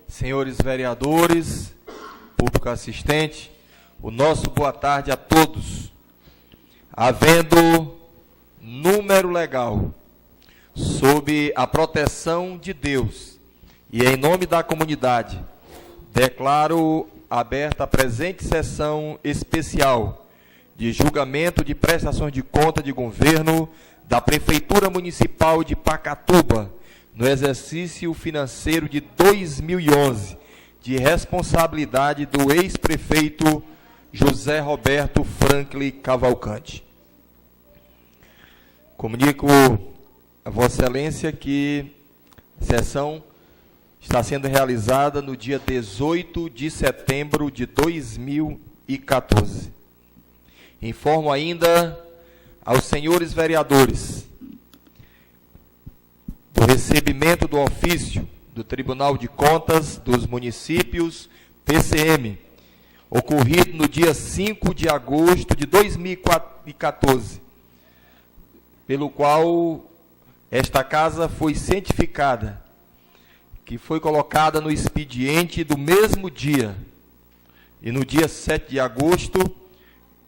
Senhores vereadores, público assistente, o nosso boa tarde a todos. Havendo número legal, sob a proteção de Deus e em nome da comunidade, declaro aberta a presente sessão especial de julgamento de prestações de conta de governo da Prefeitura Municipal de Pacatuba, no exercício financeiro de 2011, de responsabilidade do ex-prefeito José Roberto Franklin Cavalcante. Comunico a Vossa Excelência que a sessão está sendo realizada no dia 18 de setembro de 2014. Informo ainda aos senhores vereadores do recebimento do ofício do Tribunal de Contas dos Municípios, TCM, ocorrido no dia 5 de agosto de 2014, pelo qual esta casa foi cientificada, que foi colocada no expediente do mesmo dia. E no dia 7 de agosto,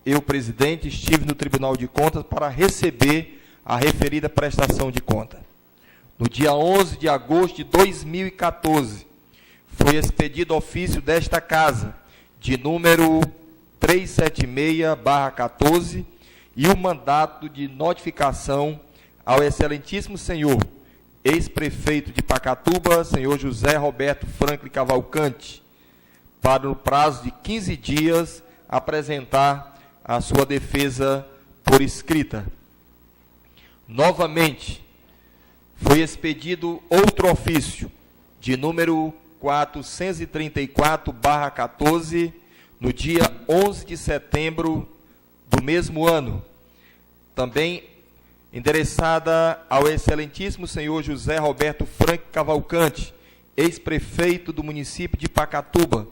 eu, presidente, estive no Tribunal de Contas para receber a referida prestação de conta. No dia 11 de agosto de 2014, foi expedido ofício desta casa, de número 376/14, e o mandato de notificação ao excelentíssimo senhor, ex-prefeito de Pacatuba, senhor José Roberto Franklin Cavalcante, para no prazo de 15 dias apresentar a sua defesa por escrita. Novamente, foi expedido outro ofício, de número 434/14, no dia 11 de setembro do mesmo ano, também endereçada ao excelentíssimo senhor José Roberto Franklin Cavalcante, ex-prefeito do município de Pacatuba,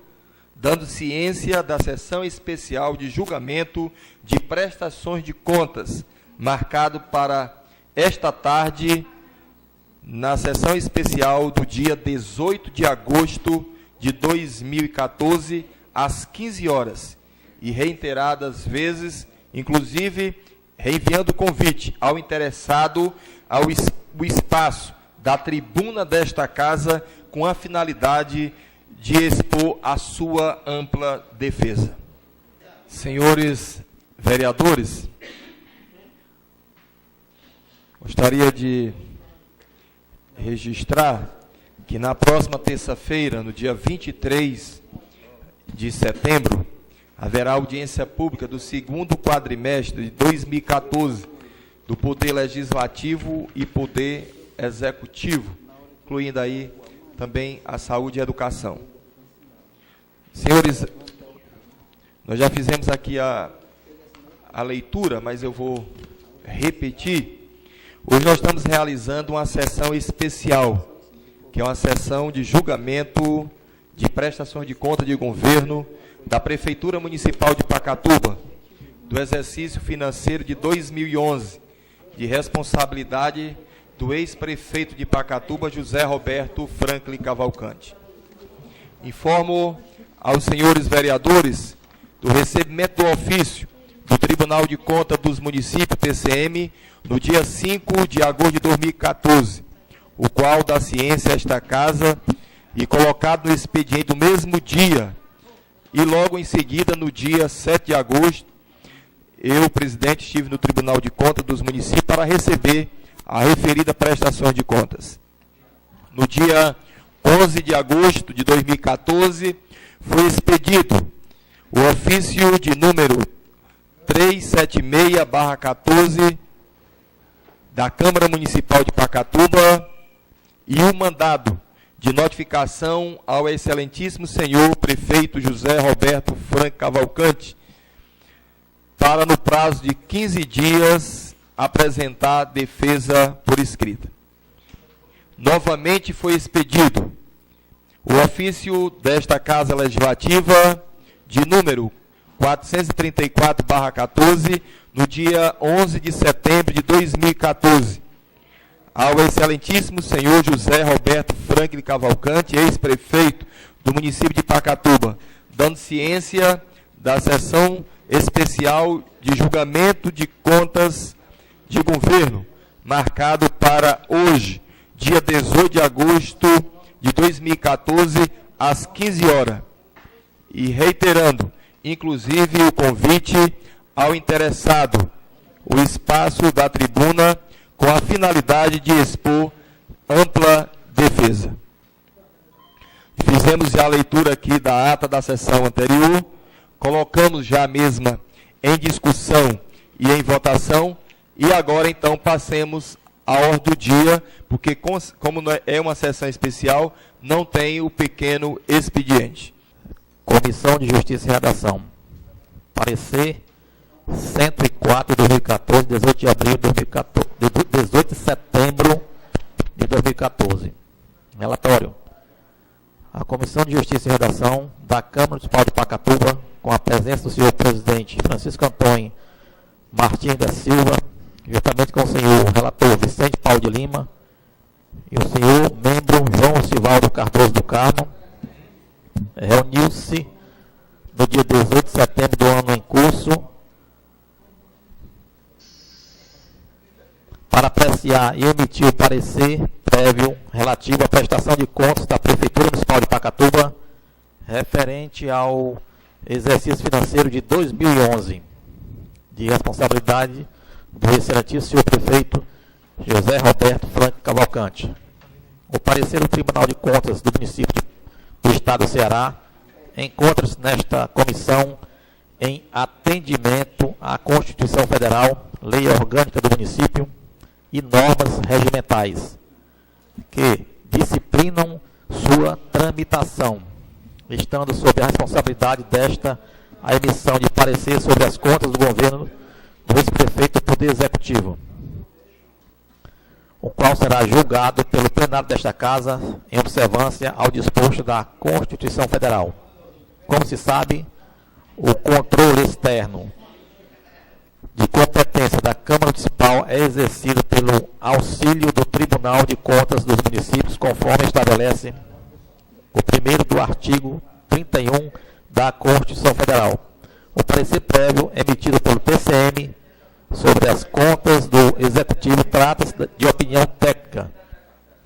dando ciência da sessão especial de julgamento de prestações de contas, marcado para esta tarde, na sessão especial do dia 18 de agosto de 2014, às 15 horas, e reiteradas vezes, inclusive reenviando convite ao interessado ao espaço da tribuna desta casa, com a finalidade de expor a sua ampla defesa. Senhores vereadores, gostaria de registrar que na próxima terça-feira, no dia 23 de setembro, haverá audiência pública do segundo quadrimestre de 2014 do Poder Legislativo e Poder Executivo, incluindo aí também a saúde e a educação. Senhores, nós já fizemos aqui a leitura, mas eu vou repetir. Hoje nós estamos realizando uma sessão especial, que é uma sessão de julgamento de prestações de conta de governo da Prefeitura Municipal de Pacatuba, do exercício financeiro de 2011, de responsabilidade do ex-prefeito de Pacatuba, José Roberto Franklin Cavalcante. Informo aos senhores vereadores do recebimento do ofício do Tribunal de Contas dos Municípios, TCM, no dia 5 de agosto de 2014, o qual dá ciência a esta casa e colocado no expediente do mesmo dia, e logo em seguida, no dia 7 de agosto, eu, presidente, estive no Tribunal de Contas dos Municípios para receber a referida prestação de contas. No dia 11 de agosto de 2014, foi expedido o ofício de número 376/14 da Câmara Municipal de Pacatuba e o mandado de notificação ao excelentíssimo senhor prefeito José Roberto Franklin Cavalcante, para no prazo de 15 dias apresentar defesa por escrita. Novamente foi expedido o ofício desta Casa Legislativa de número 434/14, no dia 11 de setembro de 2014, ao excelentíssimo senhor José Roberto Franklin Cavalcante, ex-prefeito do município de Pacatuba, dando ciência da sessão especial de julgamento de contas de governo, marcado para hoje, dia 18 de agosto de 2014, às 15 horas. E reiterando, inclusive, o convite ao interessado, o espaço da tribuna, com a finalidade de expor ampla defesa. Fizemos já a leitura aqui da ata da sessão anterior, colocamos já a mesma em discussão e em votação, e agora então passemos à ordem do dia, porque como é uma sessão especial, não tem o pequeno expediente. Comissão de Justiça e Redação. Parecer 104 de 2014, 18 de abril de 2014, 18 de setembro de 2014. Relatório. A Comissão de Justiça e Redação da Câmara Municipal de Pacatuba, com a presença do senhor presidente Francisco Antônio Martins da Silva, juntamente com o senhor relator Vicente Paulo de Lima e o senhor membro João Sivaldo Cardoso do Carmo, reuniu-se no dia 18 de setembro do ano em curso para apreciar e emitir o parecer prévio relativo à prestação de contas da Prefeitura Municipal de Pacatuba referente ao exercício financeiro de 2011, de responsabilidade do excelentíssimo senhor prefeito José Roberto Franklin Cavalcante. O parecer do Tribunal de Contas do município do Estado do Ceará encontra-se nesta comissão em atendimento à Constituição Federal, Lei Orgânica do Município e normas regimentais, que disciplinam sua tramitação, estando sob a responsabilidade desta a emissão de parecer sobre as contas do governo do ex-prefeito do Poder Executivo, o qual será julgado pelo plenário desta Casa em observância ao disposto da Constituição Federal. Como se sabe, o controle externo de competência da Câmara Municipal é exercido pelo auxílio do Tribunal de Contas dos Municípios, conforme estabelece o primeiro do artigo 31 da Constituição Federal. O parecer prévio emitido pelo TCM sobre as contas do Executivo trata-se de opinião técnica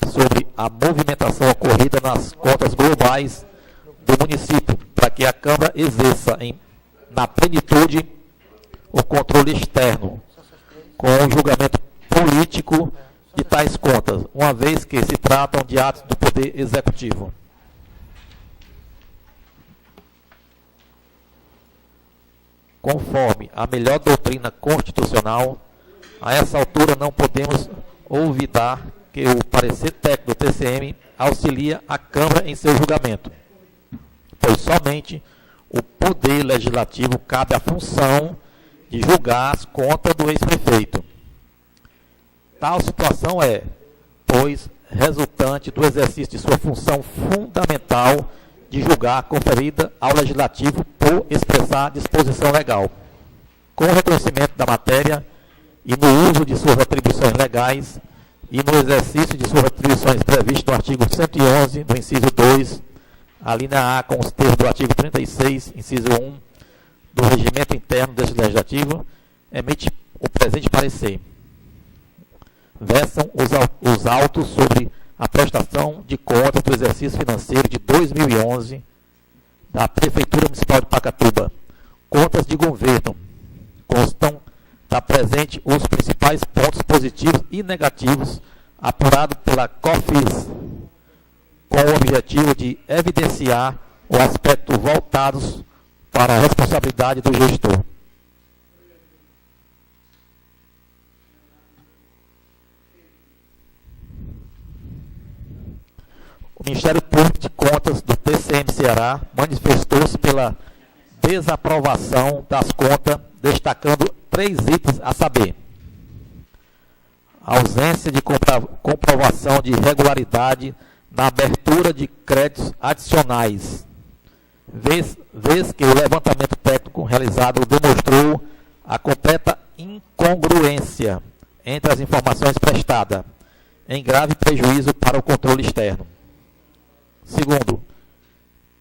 sobre a movimentação ocorrida nas contas globais do município, para que a Câmara exerça na plenitude o controle externo, com o julgamento político de tais contas, uma vez que se tratam de atos do Poder Executivo. Conforme a melhor doutrina constitucional, a essa altura não podemos olvidar que o parecer técnico do TCM auxilia a Câmara em seu julgamento, pois somente o Poder Legislativo cabe a função de julgar as contas do ex-prefeito. Tal situação é, pois, resultante do exercício de sua função fundamental de julgar conferida ao Legislativo por expressar disposição legal. Com o reconhecimento da matéria e no uso de suas atribuições legais e no exercício de suas atribuições previstas no artigo 111, no inciso 2, a linha A com os termos do artigo 36, inciso 1, do regimento interno deste Legislativo, emite o presente parecer. Versam os autos sobre a prestação de contas do exercício financeiro de 2011 da Prefeitura Municipal de Pacatuba. Contas de governo. Constam da presente os principais pontos positivos e negativos apurados pela COFIS, com o objetivo de evidenciar o aspecto voltados para a responsabilidade do gestor. O Ministério Público de Contas do TCM Ceará manifestou-se pela desaprovação das contas, destacando 3 itens a saber: a ausência de comprovação de regularidade na abertura de créditos adicionais, vez que o levantamento técnico realizado demonstrou a completa incongruência entre as informações prestadas, em grave prejuízo para o controle externo. Segundo,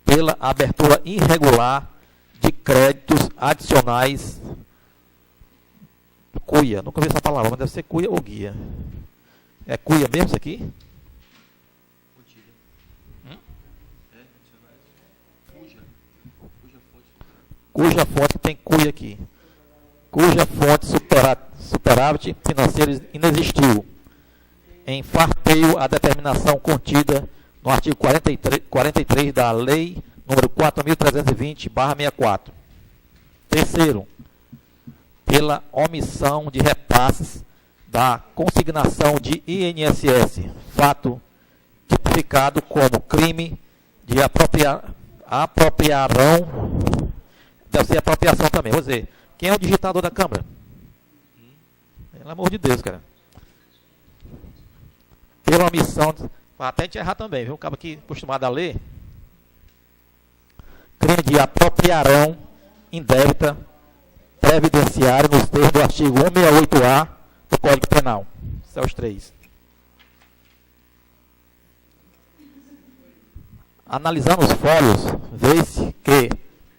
pela abertura irregular de créditos adicionais, cuia, nunca vi essa palavra, mas deve ser cuia ou guia. É cuia mesmo isso aqui? Cuja fonte tem cuia aqui. Cuja fonte superávit financeiro inexistiu. Em farteio a determinação contida no artigo 43 da Lei número 4.320/64. Terceiro, pela omissão de repasses da consignação de INSS, fato tipificado como crime de apropriarão, deve ser apropriação também. Vou dizer, quem é o digitador da Câmara? Pelo amor de Deus, cara. Pela omissão, até a gente errar também, viu? Acaba aqui acostumado a ler. Crime de apropriarão indébita previdenciário nos termos do artigo 168A do Código Penal. Esses são os três. Analisando os folhos, vê-se que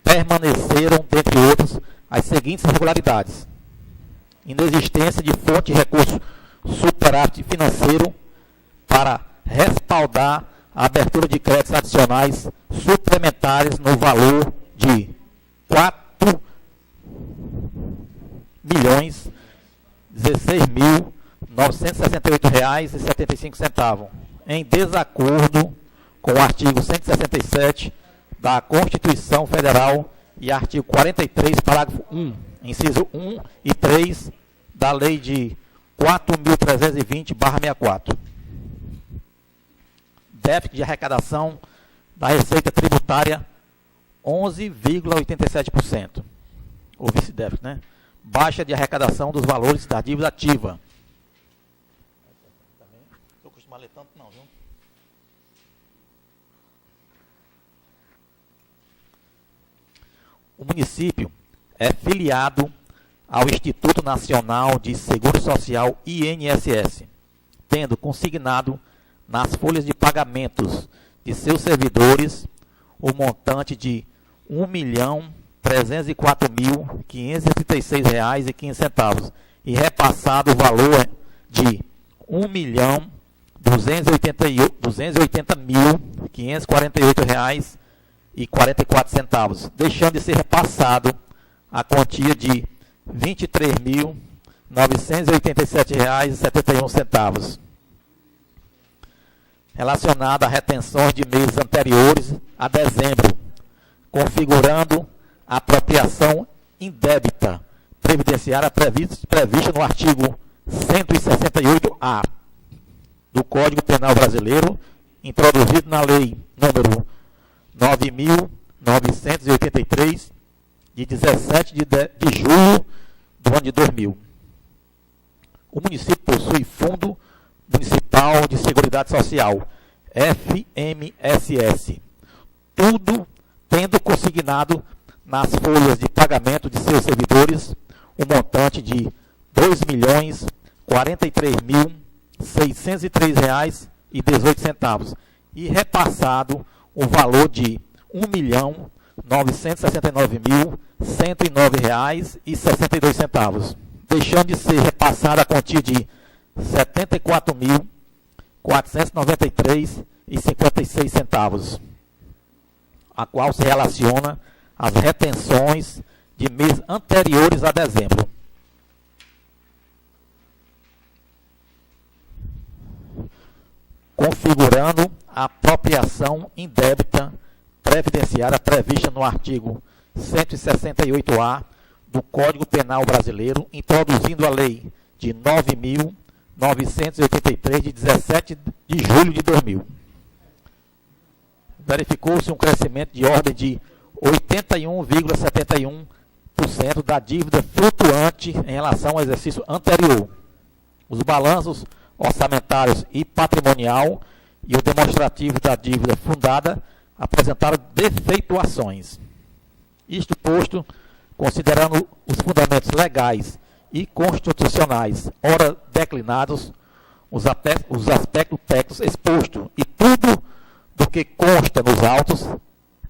permaneceram, dentre outros, as seguintes irregularidades: inexistência de fonte de recurso superávit financeiro para respaldar a abertura de créditos adicionais suplementares no valor de R$ 4.016.968,75, em desacordo com o artigo 167 da Constituição Federal e artigo 43, parágrafo 1, inciso 1 e 3 da Lei de 4.320/64. Déficit de arrecadação da Receita Tributária, 11,87%. Ou vice-déficit, né? Baixa de arrecadação dos valores da dívida ativa. Não estou acostumado a ler tanto, não, viu? O município é filiado ao Instituto Nacional de Seguro Social, INSS, tendo consignado nas folhas de pagamentos de seus servidores o montante de R$ 1.304.536,15 e repassado o valor de R$ 1.280.548,44, deixando de ser repassado a quantia de R$ 23.987,71, relacionada a retenções de meses anteriores a dezembro, configurando a apropriação indébita previdenciária prevista no artigo 168-A do Código Penal Brasileiro, introduzido na Lei número 9.983, de 17 de julho do ano de 2000. O município possui Fundo Municipal de Seguridade Social, FMSS, tudo tendo consignado nas folhas de pagamento de seus servidores um montante de R$ 2.043.603,18 e repassado o valor de R$ 1.969.109,62, deixando de ser repassada a quantia de R$ 74.493,56, a qual se relaciona às retenções de meses anteriores a dezembro. Configurando a apropriação indébita previdenciária prevista no artigo 168-A do Código Penal Brasileiro, introduzindo a Lei de 9.983, de 17 de julho de 2000. Verificou-se um crescimento de ordem de 81,71% da dívida flutuante em relação ao exercício anterior. Os balanços orçamentários e patrimonial e o demonstrativo da dívida fundada apresentaram defeituações. Isto posto, considerando os fundamentos legais e constitucionais ora declinados, os aspectos técnicos expostos e tudo do que consta nos autos,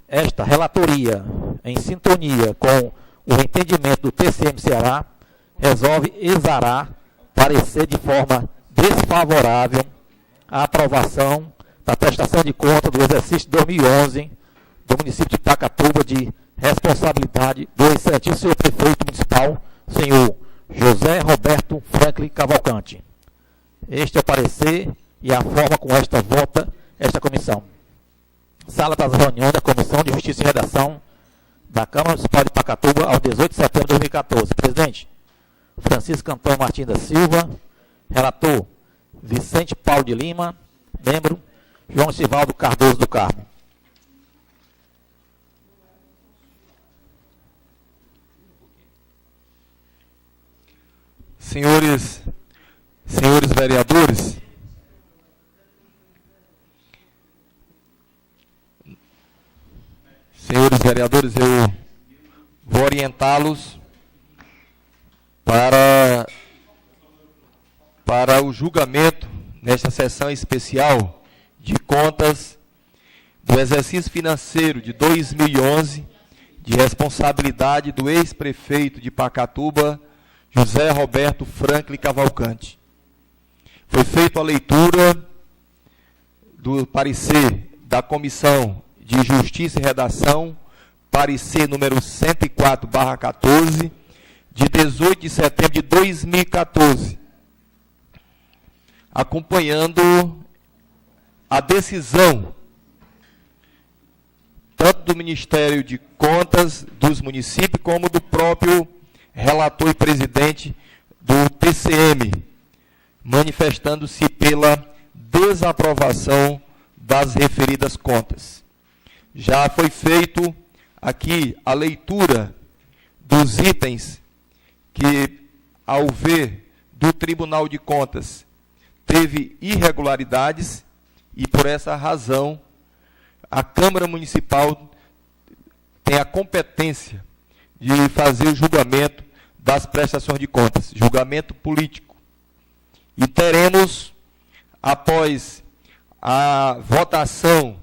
esta relatoria, em sintonia com o entendimento do TCM Ceará, resolve exarar parecer de forma desfavorável a aprovação da prestação de conta do exercício 2011 do município de Pacatuba, de responsabilidade do excelentíssimo senhor prefeito municipal, senhor José Roberto Franklin Cavalcante. Este é o parecer e a forma como esta vota esta comissão. Sala das reuniões da Comissão de Justiça e Redação da Câmara Municipal de Pacatuba, ao 18 de setembro de 2014. Presidente, Francisco Antônio Martins da Silva. Relator, Vicente Paulo de Lima. Membro, João Sivaldo Cardoso do Carmo. Senhores vereadores, eu vou orientá-los para o julgamento nesta sessão especial de contas do exercício financeiro de 2011, de responsabilidade do ex-prefeito de Pacatuba, José Roberto Franklin Cavalcante. Foi feita a leitura do parecer da Comissão de Justiça e Redação, parecer número 104/14, de 18 de setembro de 2014, acompanhando a decisão tanto do Ministério de Contas dos municípios, como do próprio relator e presidente do TCM, manifestando-se pela desaprovação das referidas contas. Já foi feito aqui a leitura dos itens que, ao ver do Tribunal de Contas, teve irregularidades e, por essa razão, a Câmara Municipal tem a competência de fazer o julgamento das prestações de contas, julgamento político. E teremos, após a votação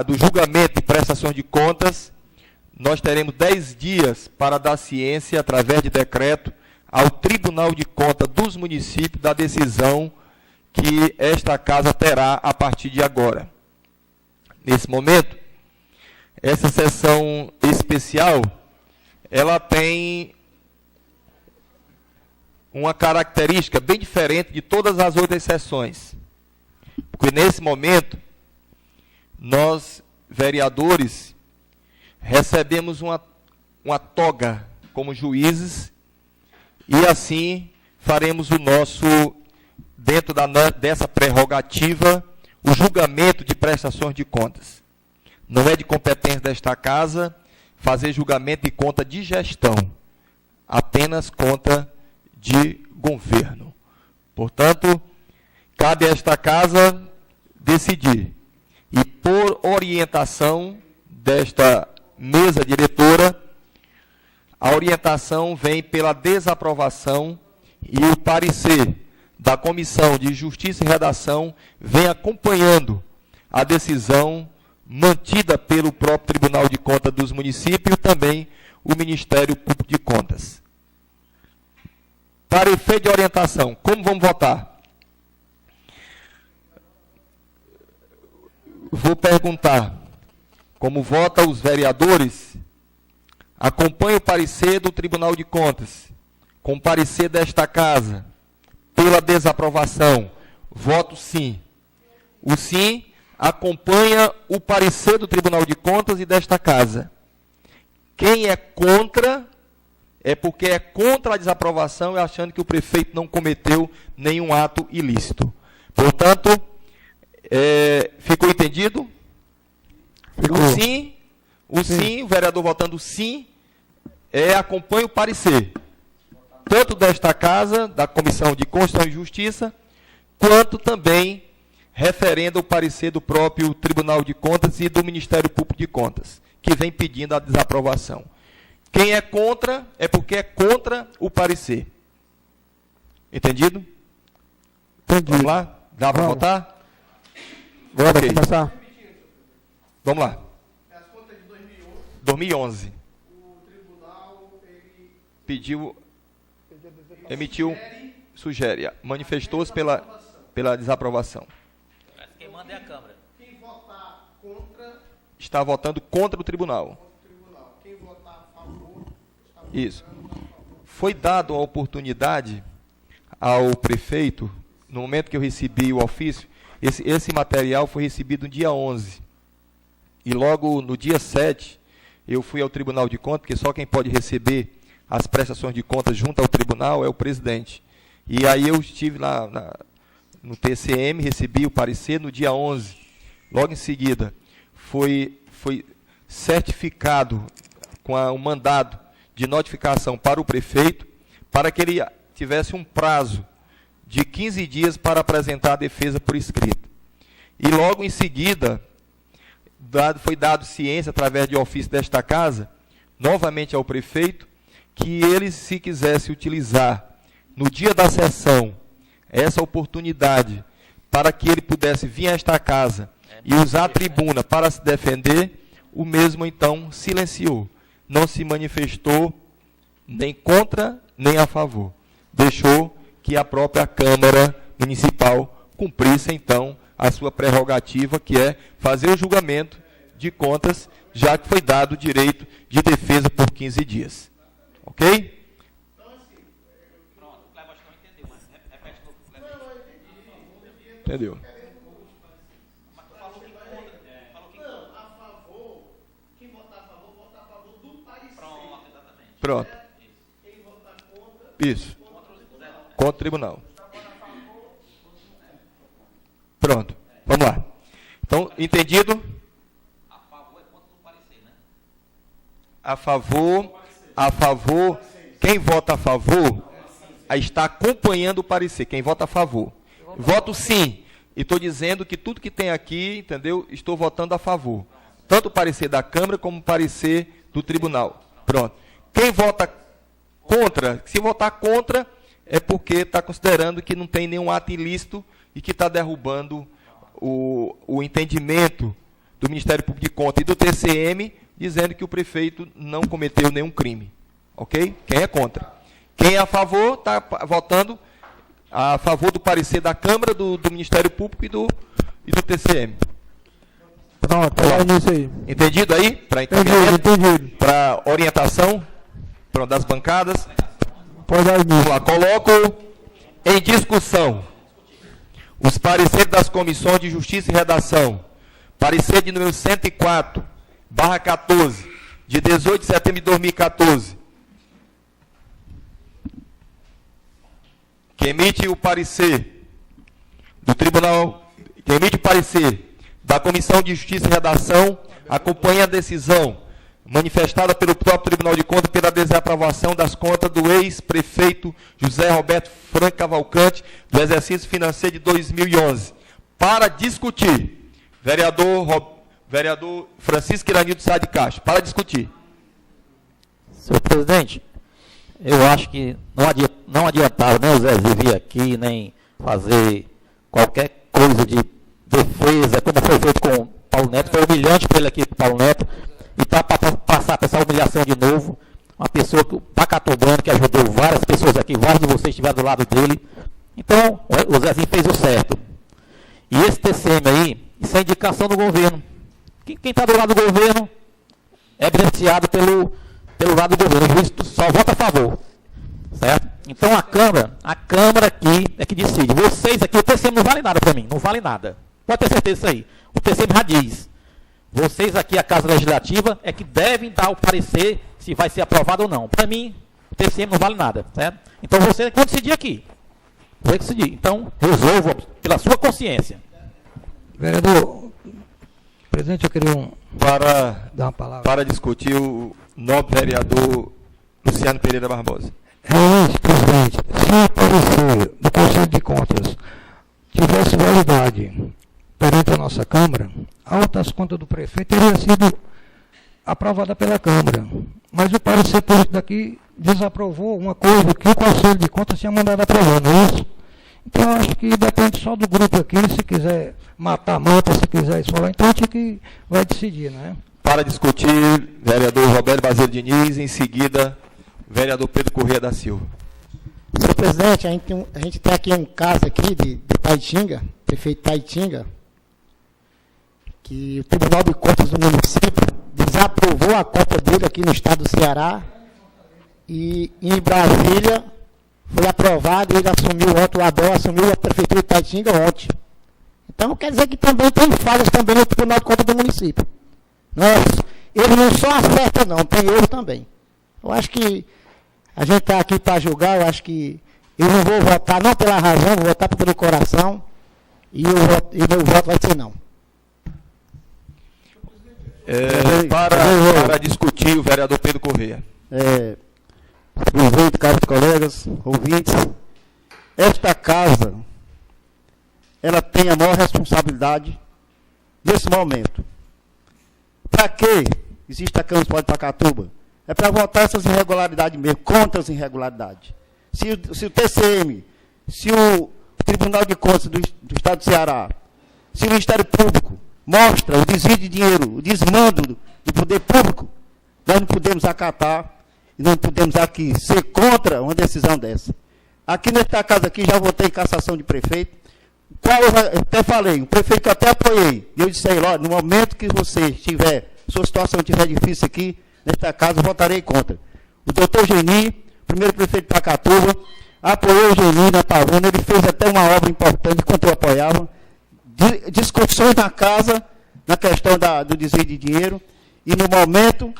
do julgamento e prestações de contas, nós teremos 10 dias para dar ciência, através de decreto, ao Tribunal de Contas dos municípios da decisão que esta casa terá a partir de agora. Nesse momento, essa sessão especial, ela tem uma característica bem diferente de todas as outras sessões. Porque nesse momento, nós, vereadores, recebemos uma toga como juízes e assim faremos o nosso, dentro dessa prerrogativa, o julgamento de prestações de contas. Não é de competência desta casa fazer julgamento de conta de gestão, apenas conta de governo. Portanto, cabe a esta casa decidir. E por orientação desta mesa diretora, a orientação vem pela desaprovação e o parecer da Comissão de Justiça e Redação vem acompanhando a decisão mantida pelo próprio Tribunal de Contas dos municípios e também o Ministério Público de Contas. Para efeito de orientação, como vamos votar? Vou perguntar, como votam os vereadores, acompanhe o parecer do Tribunal de Contas, com o parecer desta casa, pela desaprovação, voto sim. O sim acompanha o parecer do Tribunal de Contas e desta casa. Quem é contra, é porque é contra a desaprovação e achando que o prefeito não cometeu nenhum ato ilícito. Portanto, ficou entendido? Ficou. O sim, o vereador votando sim, acompanha o parecer, tanto desta casa, da Comissão de Constituição e Justiça, quanto também referendo ao parecer do próprio Tribunal de Contas e do Ministério Público de Contas, que vem pedindo a desaprovação. Quem é contra, é porque é contra o parecer. Entendido? Entendi. Vamos lá? Dá para votar? Bora Ok. começar. Vamos lá. As contas de 2011, 2011. o tribunal Sugere, manifestou-se pela desaprovação. Quem manda é a Câmara. quem votar contra Está votando contra o tribunal. o tribunal, quem votar a favor está Isso. Foi dado a oportunidade ao prefeito, no momento que eu recebi o ofício, esse material foi recebido no dia 11. E logo no dia 7, eu fui ao Tribunal de Contas, porque só quem pode receber as prestações de contas junto ao tribunal é o presidente. E aí eu estive lá no TCM, recebi o parecer no dia 11. Logo em seguida, foi certificado com um mandado de notificação para o prefeito, para que ele tivesse um prazo de 15 dias para apresentar a defesa por escrito. E logo em seguida, foi dado ciência, através de ofício desta casa, novamente ao prefeito, que ele, se quisesse utilizar no dia da sessão essa oportunidade para que ele pudesse vir a esta casa e usar a tribuna para se defender, o mesmo então silenciou. Não se manifestou nem contra, nem a favor. Deixou que a própria Câmara Municipal cumprisse então a sua prerrogativa, que é fazer o julgamento de contas, já que foi dado o direito de defesa por 15 dias. Ok? Pronto, o Cleber acho que não entendeu, mas repete o Cleber. Entendeu? Mas tu falou que contra. Falou que não, a favor, quem votar a favor, vota a favor do parecer. pronto, exatamente. Pronto. Quem votar contra, Isso. Contra o tribunal. Pronto. Vamos lá. Então, entendido? A favor é contra o parecer, né? A favor, quem vota a favor está acompanhando o parecer, quem vota a favor. Voto sim, e estou dizendo que tudo que tem aqui, entendeu, estou votando a favor. Tanto o parecer da Câmara como o parecer do tribunal. Pronto. Quem vota contra, se votar contra, é porque está considerando que não tem nenhum ato ilícito e que está derrubando o entendimento do Ministério Público de Contas e do TCM, dizendo que o prefeito não cometeu nenhum crime. Ok? Quem é contra? Quem é a favor, está votando a favor do parecer da Câmara, do Ministério Público e do TCM. Pronto, é isso aí. Entendido aí? Para Entendido. Para orientação das bancadas. Pode dar Vamos lá, coloco em discussão os pareceres das comissões de Justiça e Redação. Parecer de número 104/14, de 18 de setembro de 2014. Que emite o parecer do Tribunal, que emite o parecer da Comissão de Justiça e Redação, acompanha a decisão manifestada pelo próprio Tribunal de Contas pela desaprovação das contas do ex-prefeito José Roberto Franco Cavalcante do exercício financeiro de 2011. Para discutir, vereador Francisco Iranildo Sá de Castro, para discutir. Senhor presidente, eu acho que não adiantava nem o Zezinho vir aqui, nem fazer qualquer coisa de defesa, como foi feito com o Paulo Neto. Foi humilhante para ele aqui, com o Paulo Neto. E para passar por essa humilhação de novo, uma pessoa pacatobando, que ajudou várias pessoas aqui, vários de vocês estiveram do lado dele. Então, o Zezinho fez o certo. E esse TCM aí, isso é indicação do governo. Quem está do lado do governo é beneficiado pelo lado do governo. O juiz só vota a favor. Certo? Então a Câmara aqui é que decide. Vocês aqui, o TCM não vale nada para mim, não vale nada. Pode ter certeza disso aí. O TCM já diz. Vocês aqui, a Casa Legislativa, é que devem dar o parecer se vai ser aprovado ou não. Para mim, o TCM não vale nada. Certo? Então vocês vão decidir aqui. Vai decidir. Então, resolvam pela sua consciência. Vereador, presidente, eu queria dar uma palavra. Para discutir o nobre vereador Luciano Pereira Barbosa. É isso, presidente. Se o parecer do Conselho de Contas tivesse validade perante a nossa Câmara, a altas contas do prefeito teria sido aprovada pela Câmara. Mas o parecer político daqui desaprovou uma coisa que o Conselho de Contas tinha mandado aprovar, não é isso? Então, eu acho que depende só do grupo aqui, se quiser matar, mata, se quiser esfolar, então a gente que vai decidir, né? Para discutir, vereador Roberto Basílio Diniz, em seguida, vereador Pedro Corrêa da Silva. Senhor presidente, a gente tem aqui um caso aqui de Taitinga, prefeito Taitinga, que o Tribunal de Contas do município desaprovou a conta dele aqui no estado do Ceará e em Brasília foi aprovado e ele assumiu ontem, o Abel assumiu a prefeitura de Taitinga ontem. Então quer dizer que também tem falhas também no Tribunal de Contas do município. Ele não só acerta não, tem erro também. Eu acho que a gente está aqui para julgar, eu acho que eu não vou votar não pela razão, vou votar pelo coração e meu voto vai ser não. Para discutir, o vereador Pedro Corrêa. Presidente, caros colegas, ouvintes, esta casa, ela tem a maior responsabilidade nesse momento. Para que existe a Câmara Municipal de Pacatuba? É para votar essas irregularidades mesmo, contra as irregularidades. Se o TCM, se o Tribunal de Contas do Estado do Ceará, se o Ministério Público mostra o desvio de dinheiro, o desmando do poder público, nós não podemos acatar e não podemos aqui ser contra uma decisão dessa. Aqui nesta casa aqui já votei em cassação de prefeito, qual eu até falei, um prefeito que eu até apoiei, e eu disse aí, ó, no momento que você tiver, sua situação estiver difícil aqui, nesta casa, eu votarei contra. O doutor Geni, primeiro prefeito de Pacatuba, apoiou o Geni na Pavuna, ele fez até uma obra importante, enquanto eu apoiava, discussões na casa, na questão do desvio de dinheiro, e no momento,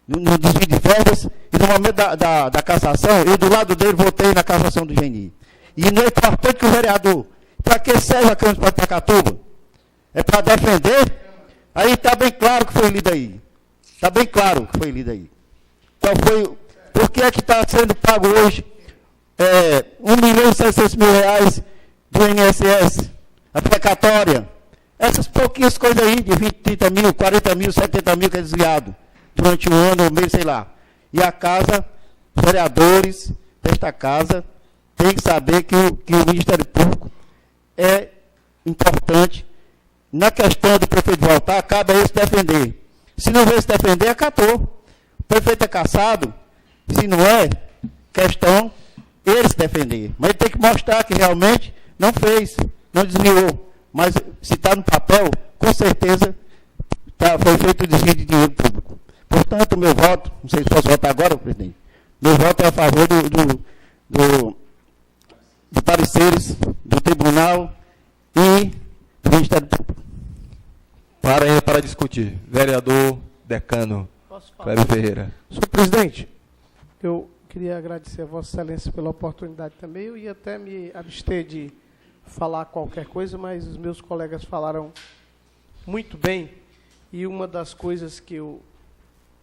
no desvio de verbas, e no momento da cassação, eu do lado dele votei na cassação do Geni. E não é importante que o vereador, para que serve a Câmara de Pacatuba? É para defender? Aí está bem claro que foi lido aí. Está bem claro que foi lido aí. Qual foi, por que é que está sendo pago hoje R$1.600.000 do INSS, a precatória? Essas pouquinhas coisas aí, de 20, 30 mil, 40 mil, 70 mil que é desviado durante um ano, um mês, sei lá. E a casa, os vereadores desta casa, tem que saber que o Ministério Público é importante. Na questão do prefeito voltar, cabe a ele se defender. Se não veio se defender, acatou. O prefeito é cassado, se não é, questão ele se defender. Mas ele tem que mostrar que realmente não fez, não desviou. Mas se está no papel, com certeza foi feito o desvio de dinheiro público. Portanto, o meu voto, não sei se posso votar agora, presidente, meu voto é a favor de pareceres do Tribunal e do Ministério Público. Para discutir, vereador Decano Cléber Ferreira. Senhor presidente, eu queria agradecer a Vossa Excelência pela oportunidade também. Eu ia até me abster de falar qualquer coisa, mas os meus colegas falaram muito bem. E uma das coisas que eu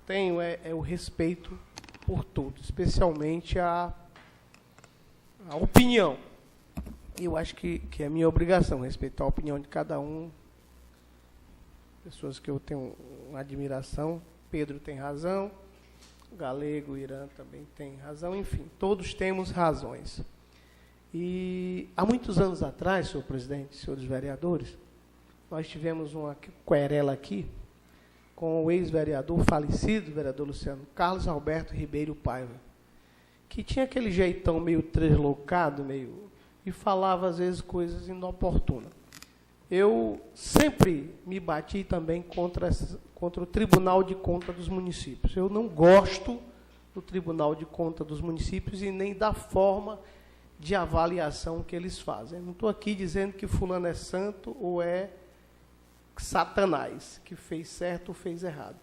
tenho é o respeito por todos, especialmente a opinião. Eu acho que é minha obrigação respeitar a opinião de cada um. Pessoas que eu tenho uma admiração. Pedro tem razão, o Galego, o Irã também tem razão, enfim, todos temos razões. E há muitos anos atrás, senhor presidente, senhores vereadores, nós tivemos uma querela aqui com o ex-vereador falecido, vereador Luciano Carlos Alberto Ribeiro Paiva, que tinha aquele jeitão meio deslocado, e falava às vezes coisas inoportunas. Eu sempre me bati também contra o Tribunal de Contas dos Municípios. Eu não gosto do Tribunal de Contas dos Municípios e nem da forma de avaliação que eles fazem. Eu não estou aqui dizendo que fulano é santo ou é Satanás, que fez certo ou fez errado.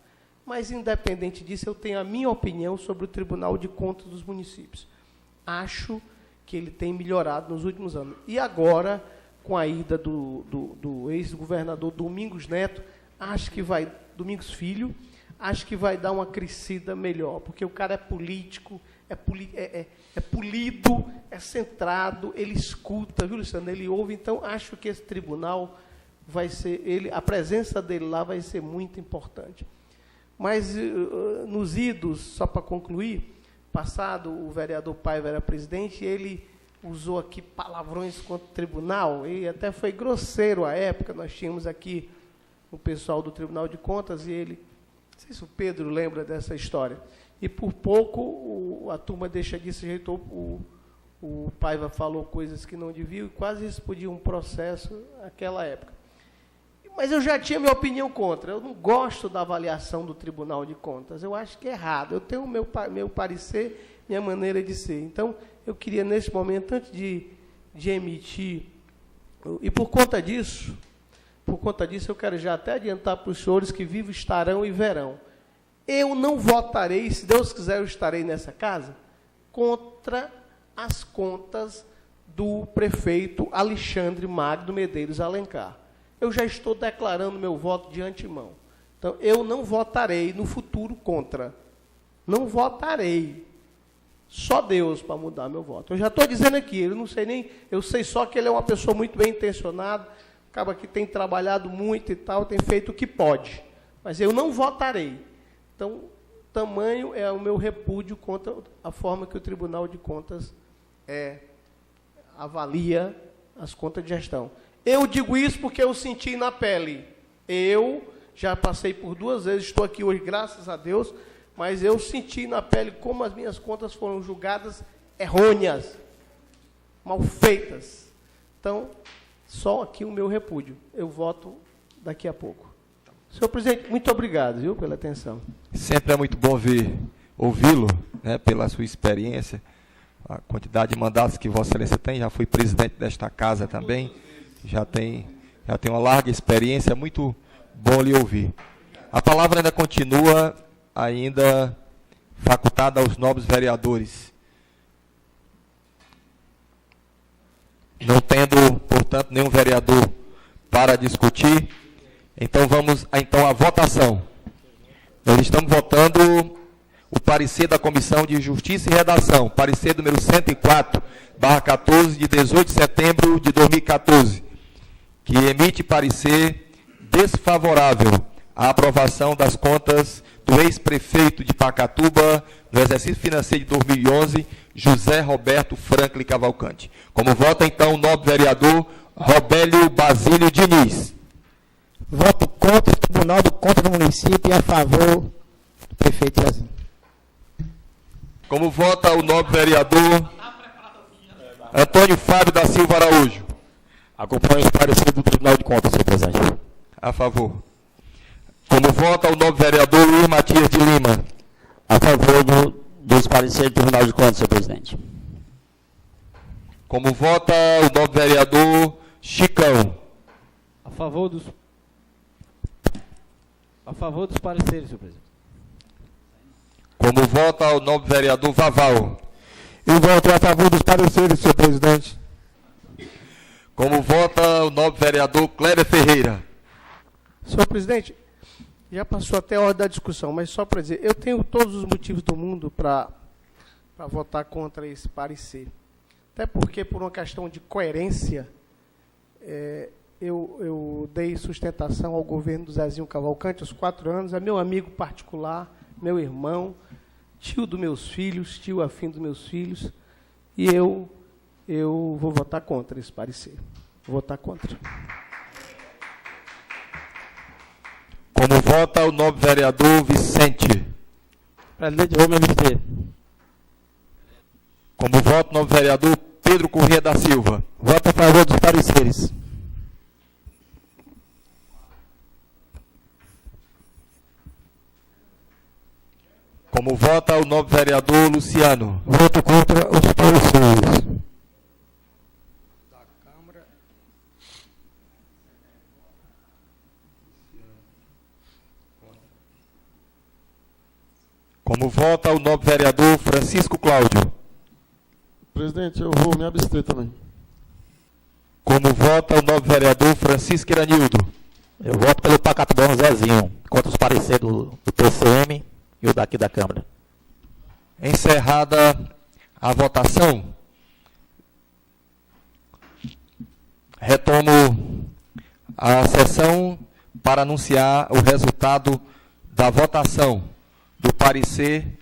Mas, independente disso, eu tenho a minha opinião sobre o Tribunal de Contas dos Municípios. Acho que ele tem melhorado nos últimos anos. E agora, com a ida do ex-governador Domingos Neto, Domingos Filho, acho que vai dar uma crescida melhor, porque o cara é político, é polido, é centrado, ele escuta, viu, Luciano? Ele ouve, então acho que esse tribunal vai ser, a presença dele lá vai ser muito importante. Mas nos idos, só para concluir, passado o vereador Paiva era presidente, ele usou aqui palavrões contra o tribunal, e até foi grosseiro à época. Nós tínhamos aqui o pessoal do Tribunal de Contas, e ele, não sei se o Pedro lembra dessa história, e por pouco a turma deixa disso, rejeitou, o Paiva falou coisas que não devia, e quase explodiu um processo naquela época. Mas eu já tinha minha opinião contra. Eu não gosto da avaliação do Tribunal de Contas. Eu acho que é errado. Eu tenho o meu parecer, minha maneira de ser. Então, eu queria, nesse momento, antes de emitir, e por conta disso, eu quero já até adiantar para os senhores que vivos estarão e verão. Eu não votarei, se Deus quiser, eu estarei nessa casa, contra as contas do prefeito Alexandre Magno Medeiros Alencar. Eu já estou declarando meu voto de antemão. Então, eu não votarei no futuro contra. Não votarei. Só Deus para mudar meu voto. Eu já estou dizendo aqui, eu não sei nem, eu sei só que ele é uma pessoa muito bem intencionada, acaba que tem trabalhado muito e tal, tem feito o que pode. Mas eu não votarei. Então, tamanho é o meu repúdio contra a forma que o Tribunal de Contas avalia as contas de gestão. Eu digo isso porque eu senti na pele. Eu já passei por 2 vezes, estou aqui hoje, graças a Deus, mas eu senti na pele como as minhas contas foram julgadas errôneas, mal feitas. Então, só aqui o meu repúdio. Eu voto daqui a pouco. Senhor presidente, muito obrigado, viu, pela atenção. Sempre é muito bom ouvi-lo, né, pela sua experiência, a quantidade de mandatos que Vossa Excelência tem. Já fui presidente desta casa também. Já tem uma larga experiência, muito bom lhe ouvir. A palavra ainda continua, ainda facultada aos nobres vereadores. Não tendo, portanto, nenhum vereador para discutir, então vamos à votação. Nós estamos votando o parecer da Comissão de Justiça e Redação, parecer número 104/14, de 18 de setembro de 2014, que emite parecer desfavorável à aprovação das contas do ex-prefeito de Pacatuba no exercício financeiro de 2011, José Roberto Franklin Cavalcante. Como vota, então, o nobre vereador Robélio Basílio Diniz. Voto contra o Tribunal de Contas do município e a favor do prefeito Irazinho. Como vota o nobre vereador Antônio Fábio da Silva Araújo. Acompanho o parecer do Tribunal de Contas, senhor presidente. A favor. Como vota o nobre vereador Luiz Matias de Lima. A favor dos pareceres do Tribunal de Contas, senhor presidente. Como vota o nobre vereador Chicão. A favor dos pareceres, senhor presidente. Como vota o nobre vereador Vaval. Eu voto a favor dos pareceres, senhor presidente. Como vota o nobre vereador Cléber Ferreira. Senhor presidente, já passou até a hora da discussão, mas só para dizer, eu tenho todos os motivos do mundo para votar contra esse parecer. Até porque, por uma questão de coerência, eu dei sustentação ao governo do Zezinho Cavalcante aos 4 anos, é meu amigo particular, meu irmão, tio dos meus filhos, tio afim dos meus filhos, e eu vou votar contra esse parecer. Vou votar contra. Como vota o nobre vereador Vicente. Presidente, vou me abster. Como vota o nobre vereador Pedro Corrêa da Silva. Voto a favor dos pareceres. Como vota o nobre vereador Luciano. Voto contra os pareceres. Como vota o nobre vereador Francisco Cláudio. Presidente, eu vou me abster também. Como vota o nobre vereador Francisco Iranildo. Eu voto pelo Pacatubão Zezinho, contra os pareceres do PCM e o daqui da Câmara. Encerrada a votação, retomo a sessão para anunciar o resultado da votação do parecer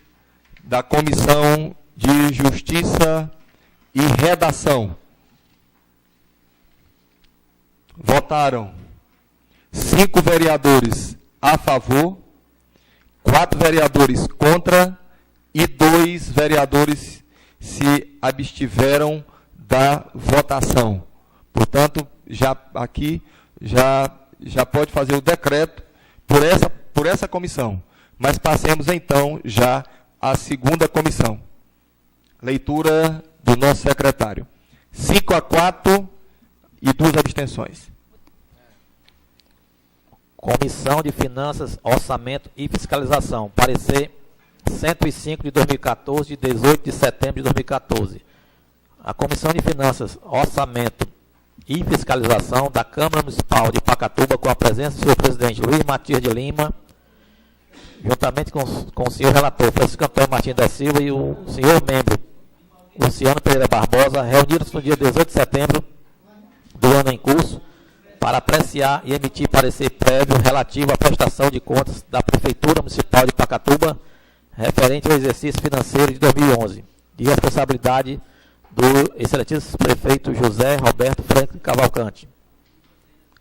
da Comissão de Justiça e redação. Votaram 5 vereadores a favor, 4 vereadores contra e 2 vereadores se abstiveram da votação. Portanto, aqui já pode fazer o decreto por essa comissão. Mas passemos então já à segunda comissão. Leitura do nosso secretário. 5-4 e 2 abstenções. Comissão de Finanças, Orçamento e Fiscalização. Parecer 105 de 2014, de 18 de setembro de 2014. A Comissão de Finanças, Orçamento e Fiscalização da Câmara Municipal de Pacatuba, com a presença do senhor presidente Luiz Matias de Lima, juntamente com o senhor relator Francisco Antônio Martins da Silva e o senhor membro Luciano Pereira Barbosa, reuniram-se no dia 18 de setembro do ano em curso para apreciar e emitir parecer prévio relativo à prestação de contas da Prefeitura Municipal de Pacatuba referente ao exercício financeiro de 2011, de responsabilidade do excelentíssimo prefeito José Roberto Franklin Cavalcante.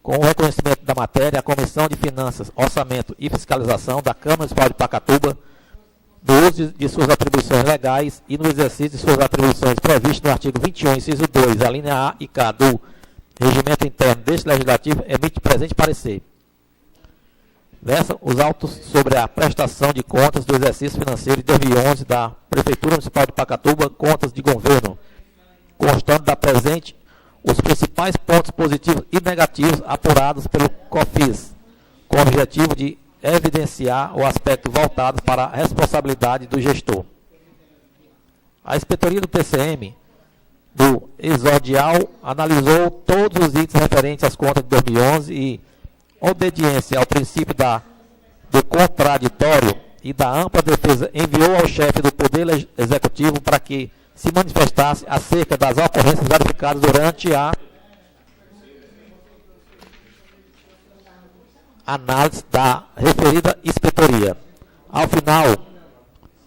Com o reconhecimento da matéria, a Comissão de Finanças, Orçamento e Fiscalização da Câmara Municipal de Pacatuba, do uso de suas atribuições legais e no exercício de suas atribuições previstas no artigo 21, inciso 2, a linha A e K do Regimento Interno deste Legislativo, emite presente parecer. Versam os autos sobre a prestação de contas do exercício financeiro de 2011 da Prefeitura Municipal de Pacatuba, contas de governo, constando da presente os principais pontos positivos e negativos apurados pelo COFIS, com o objetivo de evidenciar o aspecto voltado para a responsabilidade do gestor. A inspetoria do TCM do Exordial analisou todos os itens referentes às contas de 2011 e, obediência ao princípio do contraditório e da ampla defesa, enviou ao chefe do Poder Executivo para que se manifestasse acerca das ocorrências verificadas durante a análise da referida inspetoria. Ao final,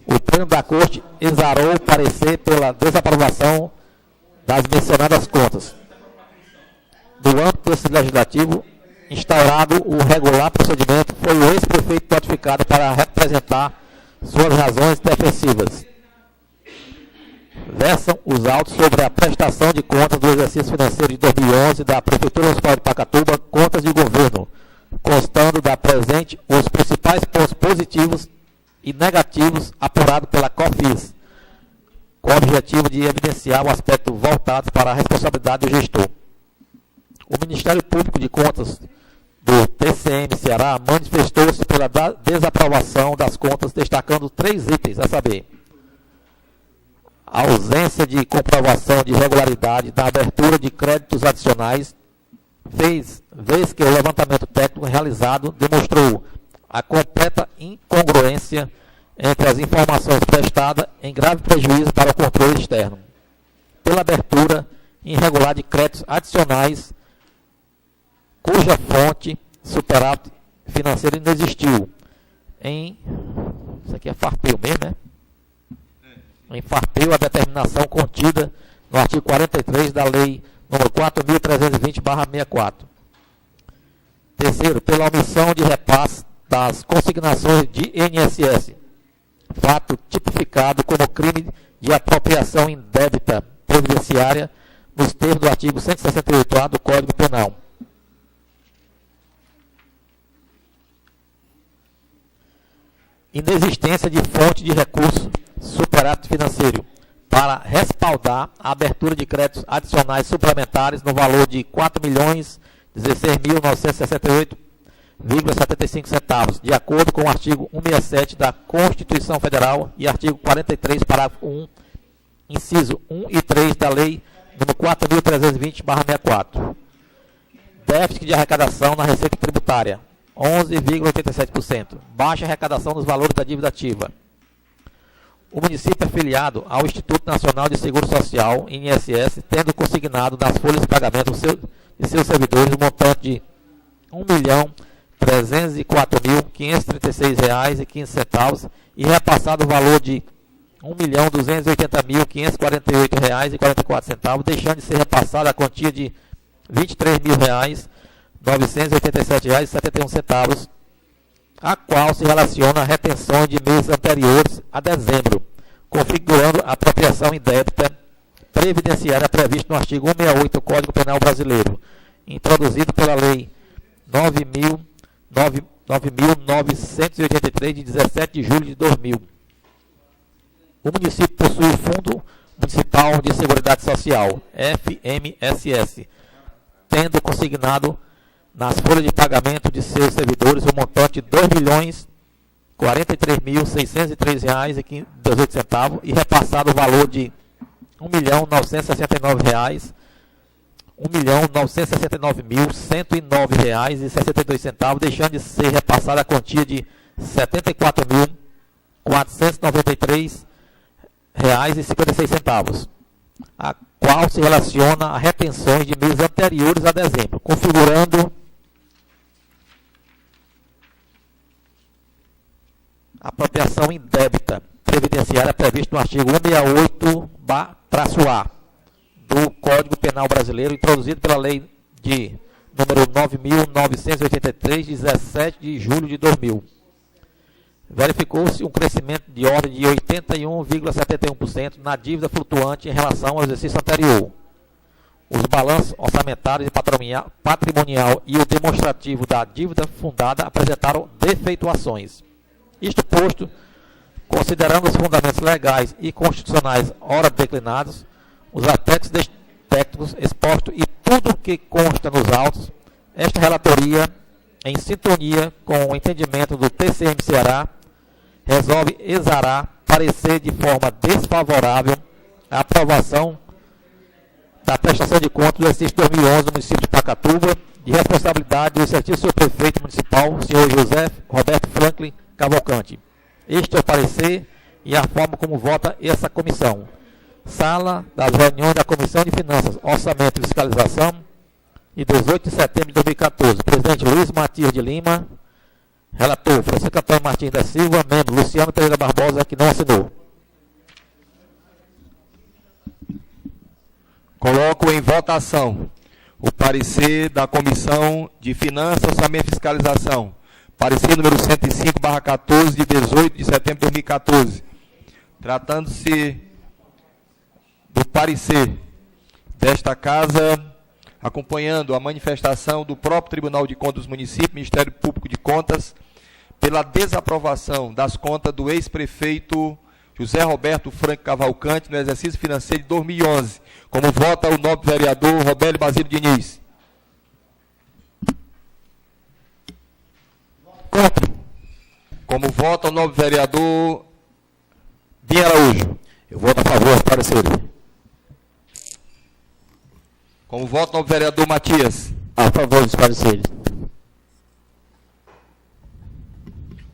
o pleno da Corte exarou o parecer pela desaprovação das mencionadas contas. Do âmbito desse legislativo, instaurado o regular procedimento, foi o ex-prefeito notificado para representar suas razões defensivas. Versam os autos sobre a prestação de contas do exercício financeiro de 2011 da Prefeitura Municipal de Pacatuba, contas de governo, constando da presente os principais pontos positivos e negativos apurados pela COFIS, com o objetivo de evidenciar o aspecto voltado para a responsabilidade do gestor. O Ministério Público de Contas do TCM Ceará manifestou-se pela desaprovação das contas, destacando 3 itens, a saber: a ausência de comprovação de regularidade da abertura de créditos adicionais, vez que o levantamento técnico realizado demonstrou a completa incongruência entre as informações prestadas, em grave prejuízo para o controle externo, pela abertura irregular de créditos adicionais, cuja fonte superávit financeiro não existiu. Isso aqui é farpeio mesmo, né? Em farpeio a determinação contida no artigo 43 da Lei nº 4.320/64. Terceiro, pela omissão de repasse das consignações de INSS, fato tipificado como crime de apropriação indébita previdenciária nos termos do artigo 168-A do Código Penal. Inexistência de fonte de recurso superávit financeiro para respaldar a abertura de créditos adicionais suplementares no valor de R$ 4.016.968,75 centavos, de acordo com o artigo 167 da Constituição Federal e artigo 43, parágrafo 1, inciso 1 e 3 da Lei nº 4.320/64. Déficit de arrecadação na receita tributária, 11,87%. Baixa arrecadação dos valores da dívida ativa. O município é filiado ao Instituto Nacional de Seguro Social, INSS, tendo consignado nas folhas de pagamento de seus servidores o montante de R$ 1.304.536,15 e repassado o valor de R$ 1.280.548,44, deixando de ser repassada a quantia de R$ 23.987,71, a qual se relaciona a retenções de meses anteriores a dezembro, configurando a apropriação indébita previdenciária prevista no artigo 168 do Código Penal Brasileiro, introduzido pela Lei 9.983, de 17 de julho de 2000. O município possui o Fundo Municipal de Seguridade Social, FMSS, tendo consignado nas folhas de pagamento de seus servidores o montante de R$ 2.043.603,18 e repassado o valor de R$ 1.969.109,62, deixando de ser repassada a quantia de R$ 74.493,56, a qual se relaciona a retenções de meses anteriores a dezembro, configurando a apropriação indébita previdenciária prevista no artigo 168-A do Código Penal Brasileiro, introduzido pela Lei de número 9.983, de 17 de julho de 2000. Verificou-se um crescimento de ordem de 81,71% na dívida flutuante em relação ao exercício anterior. Os balanços orçamentários e patrimonial e o demonstrativo da dívida fundada apresentaram defeituações. Isto posto, considerando os fundamentos legais e constitucionais ora declinados, os aspectos técnicos expostos e tudo que consta nos autos, esta relatoria, em sintonia com o entendimento do TCM Ceará, resolve exarar parecer de forma desfavorável a aprovação da prestação de contas do exercício 2011 do município de Pacatuba, de responsabilidade do excelentíssimo prefeito municipal, senhor José Roberto Franklin Cavalcante. Este é o parecer e a forma como vota essa comissão. Sala das reuniões da Comissão de Finanças, Orçamento e Fiscalização, de 18 de setembro de 2014. Presidente Luiz Matias de Lima. Relator Francisco Antônio Martins da Silva. Membro Luciano Pereira Barbosa, que não assinou. Coloco em votação o parecer da Comissão de Finanças, Orçamento e Fiscalização. Parecer número 105/14, de 18 de setembro de 2014. Tratando-se do parecer desta Casa, acompanhando a manifestação do próprio Tribunal de Contas dos Municípios, Ministério Público de Contas, pela desaprovação das contas do ex-prefeito José Roberto Franco Cavalcante no exercício financeiro de 2011. Como vota o nobre vereador Robélio Basílio Diniz? Contra. Como vota o nobre vereador Binha Araújo? Eu voto a favor do parecer. Como vota o nobre vereador Matias? A favor dos pareceres.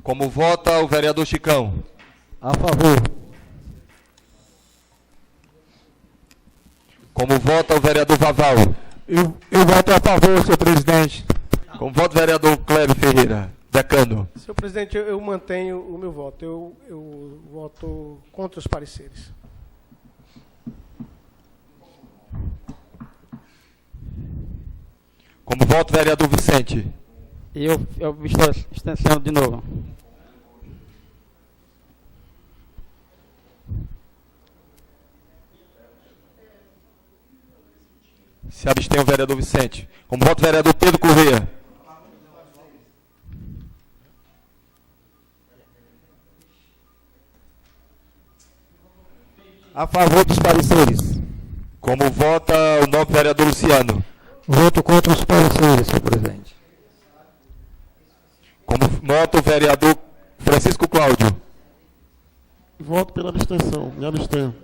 Como vota o vereador Chicão? A favor. Como vota o vereador Vaval? Eu voto a favor, senhor presidente. Como vota o vereador Cléber Ferreira? Decano. Senhor presidente, eu mantenho o meu voto. Eu voto contra os pareceres. Como vota o vereador Vicente? Eu estou extensão de novo. Se abstém o vereador Vicente. Como vota o vereador Pedro Corrêa? A favor dos pareceres. Como vota o nobre vereador Luciano? Voto contra os pareceres, senhor presidente. Como vota o vereador Francisco Cláudio? Voto pela abstenção. Me abstenho.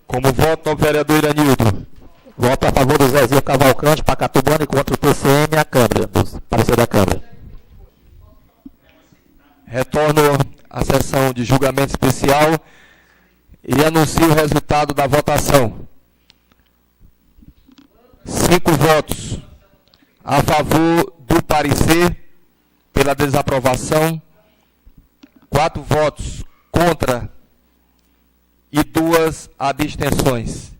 Como vota o vereador Iranildo? Voto a favor do Zezinho Cavalcante, Pacatubano, e contra o TCM, a Câmara, do parecer da Câmara. Retorno à sessão de julgamento especial e anuncio o resultado da votação. 5 votos A favor do parecer, pela desaprovação, 4 votos contra e 2 abstenções.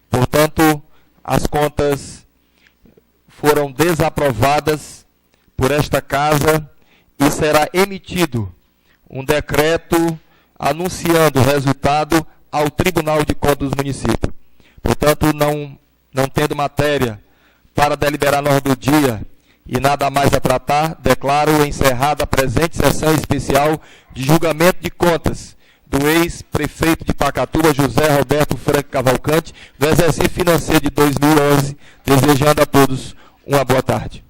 Portanto, as contas foram desaprovadas por esta casa e será emitido um decreto anunciando o resultado ao Tribunal de Contas do município. Portanto, não tendo matéria para deliberar na ordem do dia e nada mais a tratar, declaro encerrada a presente sessão especial de julgamento de contas do ex-prefeito de Pacatuba, José Roberto Franco Cavalcante, do exercício financeiro de 2011, desejando a todos uma boa tarde.